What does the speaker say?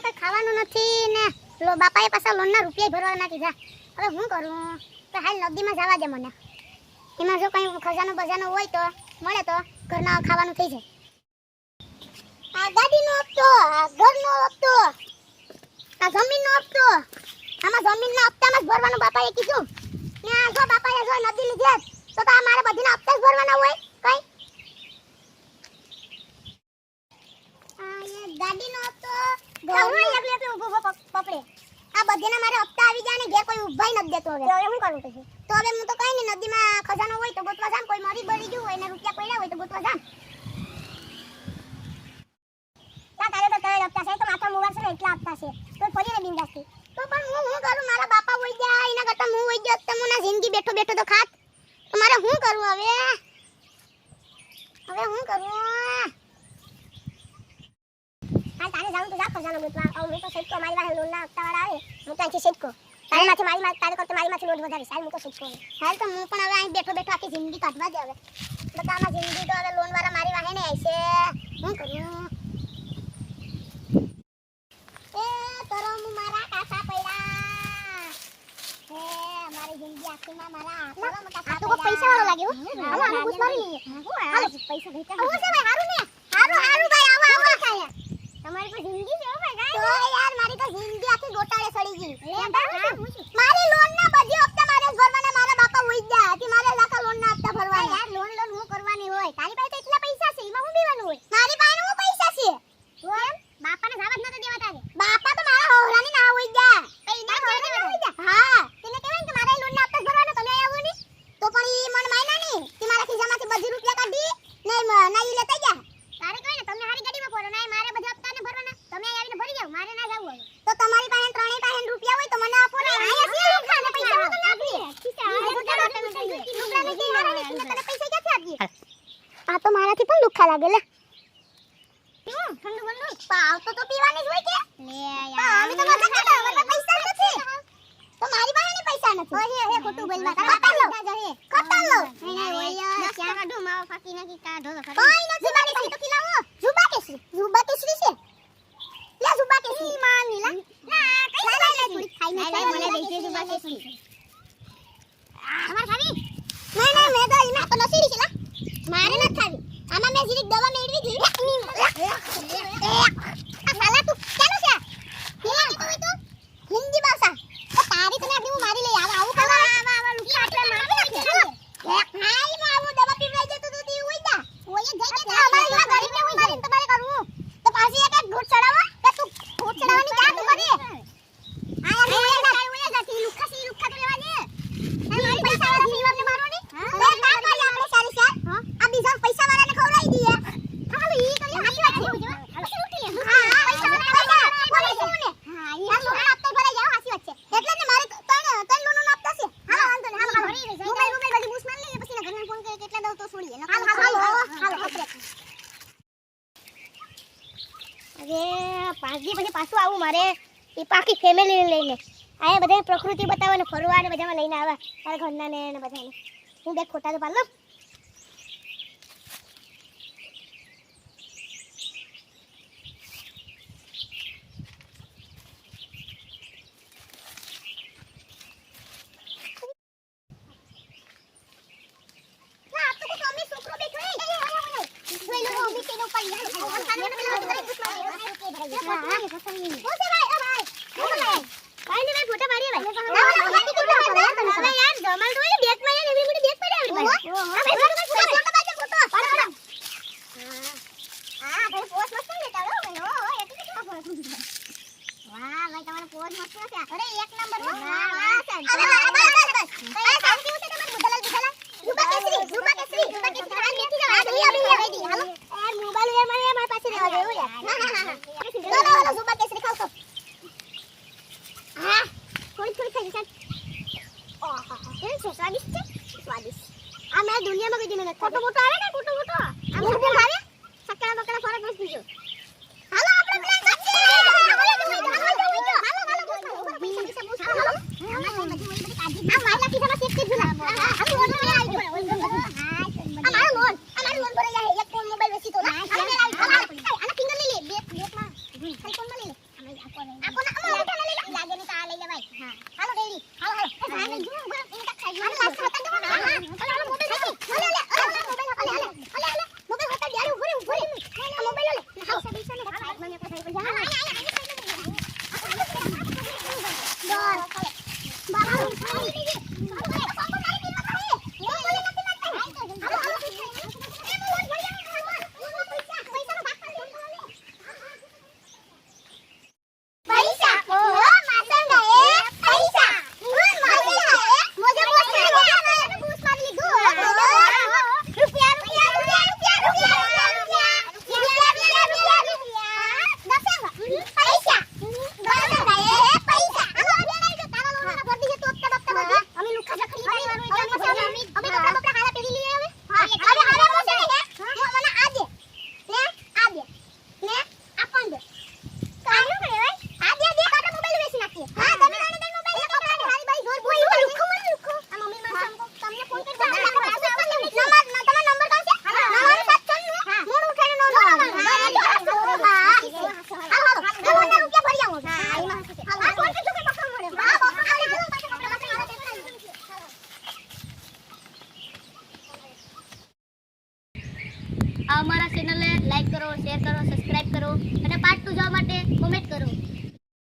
કઈ ખાવાનું નથી ને બાપાએ પાછા લોનના રૂપિયા ભરવાના કીધા. હવે હું કરું? તો હાલ નદીમાં જવા દે મને. એમાં જો કઈ ખજાનો બજાનો હોય તો મળે તો ઘરના ખાવાનું થઈ જાય. આ ગાડીનો હપ્તો, આ ઘરનો હપ્તો, આ જમીનનો હપ્તો, આમાં જમીનના હપ્તામાં જ ભરવાનું બાપાએ કીધું. ને આ જો બાપાએ જો નદી લીધે તો આ મારે બધીના હપ્તા જ ભરવાના હોય કઈ. આ એ ગાડીનો હપ્તો ઘરનો એટલે ઊભો પકડે. આ બધીના મારે હપ્તા આવી જાય ને ઘેર કોઈ ઊભાઈ નથી દેતો. હવે હું કરું પછી? તો હવે હું તો કઈ નહીં, નદીમાં ખજાનો હોય તો ગોતવા જામ, કોઈ મરી બળી ગયું હોય ને રૂપિયા પડ્યા હોય તો ગોતવા જામ. તારે તો ત્રણ હપ્તા છે તો માથા મોવા છે ને એટલા હપ્તા છે તો ફરી ને બિંદાસથી. તો પણ હું કરું? મારા બાપા હોય જાય એના કરતા હું હોય ગયો તો મને જિંદગી બેઠો બેઠો તો ખાત. તો મારે શું કરવું હવે? હવે હું કરું? હાલ તારે જાઉં તો જા ખજાનો ગોતવા. આવ મેં તો સેટકો મારી વાહે લોનના હપ્તાવાળા આવે હું તો અહીંથી સેટકો તારે માથે તારે કરતા મારી માથે લોન વધારે હાલ હું તો સેટકો. હાલ તો હું પણ હવે અહીં બેઠો બેઠો આખી જિંદગી કાઢવા દે. હવે બધામાં જિંદગી તો હવે લોન વાળા મારી વાહે ને આવશે. શું કરું? પૈસા વાળો લાગ્યો. હાલો આને પૂછ મારી લઈએ. હાલો પૈસા ભેટા. હું છે ભાઈ હારું ને? હારું ભાઈ આવો આવો. તમારી તો જિંદગી છે ભાઈ ગાય. તો યાર મારી તો જિંદગી આખી ગોટાળે સડી ગઈ. મારી લોન ના બધી હપ્તા મારે ભરવાના. મારા બાપા હોઈ ગયા હતી મારે લાખા લોન ના હપ્તા ભરવાના. યાર લોન હું કરવાની હોય? તારી પાસે તો એટલા પૈસા છે એમાં હું દેવાનું હોય? મારી પાસે હું પૈસા છે. કેમ બાપાને જવા જ નતો દેવા તારે? બાપા તો મારા હોરાની ના હોઈ ગયા. કઈ ના હોઈ ગયા? હા તેને કહેવાય કે મારા લોન ના હપ્તા ભરવાના તમે આવો ની. તો પણ ઈ મન માયના ની કે મારા ખિસ્સામાંથી બધી રૂપિયા કાઢી નહીં ઈ લેતા ગયા. તારે કહેવાય ને તમને હારી ગાડીમાં પોરો ના મારે બધા હપ્તાને ભરવાના. તમે આવીને ભરી જાવ મારે ના જાવું હોય. તો તમારી પાસે ત્રણેય પાસે રૂપિયા હોય તો મને આપો ને. આયા છે રૂપિયા પૈસા હું તમને આપી. ખિસ્સા આ બધા તમે લુગડાને કે મારા ને તને પૈસા ક્યાંથી આપી? આ તો મારાથી પણ દુખા લાગે લે. ઠંડુ બંડુ પાવ તો પીવાની જ હોય કે લે યાર. અમે તો મજા કરતા મને પૈસા નથી. તો મારી પાસે પૈસા નથી. ઓહે હે ખોટું બોલવા. કટા લો કટા લો. નહીં ઓય ક્યાં કાઢો માવો ફાકી નાખી કાઢો તો ખરી. કોઈ નથી બાકી તો ખીલાવો. જુબા કેસરી છે. લે જુબા કેસરી માની લા. ના કઈ લાઈ થોડી ખાઈને મને દેજે જુબા કેસરી. અમાર ખાવી? નહીં મે તો ઈના તો નસીડી છે લા. મારે ન ખાવી. આમાં મે જીરીક દવા મેળવી હતી. આ સાલા તું કેનો છે? હિન્દી તો હોય તો હિન્દી ભાષા. તો તારી તને આપણી હું મારી લઈ આવું ખાવા આવા લુખા આટલે મારી નાખે. હાઈ માં આવું દવા પીવડાઈ દે તો તું દી હોય જા. ઓય જઈ કે અમારી જેવા ગરીબ ને હું મારીને તમારે કરવું. તો પાછી એક ઘૂટ ચડાવો કે તું ઘૂટ ચડાવવાની ક્યાં તું કરે? આ યાર ઓય જાતી લુખા સી લુખા તો લેવા દે. મારી પૈસા વાળા પીવાને મારો ની. બે કામ કરી આપણે સારી સાર. આ બીજા પૈસા વાળાને ખવડાવી દઈએ. હાલો ઈ તો હાચી વાત છે. પછી લૂટી લે. હા પૈસા વાળા બોલે છે મને. હા ઈ હાલો આપતા ભરાઈ જાવ હાચી વાત છે. એટલે ને મારે ત્રણ લોનો આપતા છે. હાલો વાંધો ને હાલો ભરી રહી જાય. મોબાઈલ બધી બુસમાન લઈએ પછી ઘરને ફોન કરે કેટલા દઉં તો છોડીએ. હાલો અરે 5 દી પછી પાછું આવું મારે એ પાકી ફેમિલી લઈને. આ બધા પ્રકૃતિ બતાવવા ને ફરવા ને બધામાં લઈને આવા તારા ઘરના ને બધાને. હું બે ખોટા તો પાડલો. આ મેં દુનિયામાં કઈ દિન ફોટો ફોટો આવે ને ફોટો ફોટો આ મોટો આવે સકડા બકડા ફરક બસ બીજો. હાલો આપણે પ્લાન કરીએ. આ મારા ખિસ્સામાં સેફટી ભૂલા. આ લોન મે આવી ગયો. આ મારો લોન ભરે જાય. એક ફોન મોબાઈલ વેચી તો આને ફિંગર લઈ લે. બેકમાં ખાલી ફોન માં લઈ લે. આ અમારા ચેનલને લાઈક કરો, શેર કરો, સબસ્ક્રાઇબ કરો અને પાર્ટ 2 જોવા માટે કોમેન્ટ કરો.